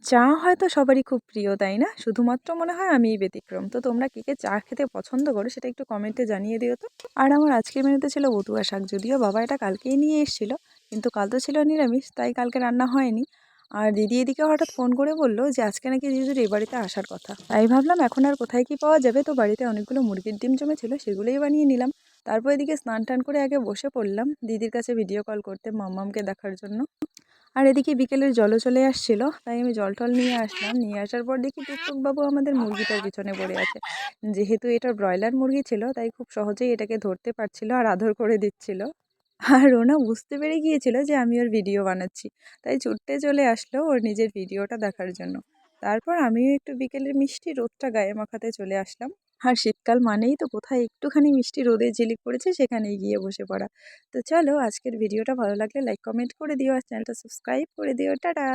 চা হয়তো সবারই খুব প্রিয়, তাই না? শুধুমাত্র মনে হয় আমিই ব্যতিক্রম। তো তোমরা কে, কে চা খেতে পছন্দ করো সেটা একটু কমেন্টে জানিয়ে দিও তো। আর আমার আজকের মেনুতে ছিল বটুয়া শাক। যদিও বাবা এটা কালকেই নিয়ে এসেছিল, কিন্তু কাল তো ছিল নিরামিষ, তাই কালকে রান্না হয়নি। আর দিদি এদিকে হঠাৎ ফোন করে বলল যে আজকে নাকি দিদির এ বাড়িতে আসার কথা। তাই ভাবলাম এখন আর কোথায় কি পাওয়া যাবে, তো বাড়িতে অনেকগুলো মুরগির ডিম জমেছিল, সেগুলোই বানিয়ে নিলাম। তারপর এদিকে স্নান টান করে আগে বসে পড়লাম দিদির কাছে ভিডিও কল করতে মাম্মামকে দেখার জন্য। আর এদিকে বিকেলের জলও চলে আসছিল, তাই আমি জল টল নিয়ে আসলাম। নিয়ে আসার পর দেখি টুকটুক বাবু আমাদের মুরগিটার পিছনে পড়ে আছে। যেহেতু এটা ব্রয়লার মুরগি ছিল, তাই খুব সহজেই এটাকে ধরতে পারছিল আর আদর করে দিচ্ছিল। আর ও না বুঝতে পেরে গিয়েছিল যে আমি ওর ভিডিও বানাচ্ছি, তাই ছুটতে চলে আসলো ওর নিজের ভিডিওটা দেখার জন্য। তারপর আমিও একটু বিকেলের মিষ্টি রোদটা গায়ে মাখাতে চলে আসলাম। আর শীতকাল মানেই তো কোথায় একটুখানি মিষ্টি রোদে ঝিলিক পড়েছে সেখানেই গিয়ে বসে পড়া। তো চলো, আজকের ভিডিওটা ভালো লাগলে লাইক কমেন্ট করে দিও আর চ্যানেলটা সাবস্ক্রাইব করে দিও। টাটা।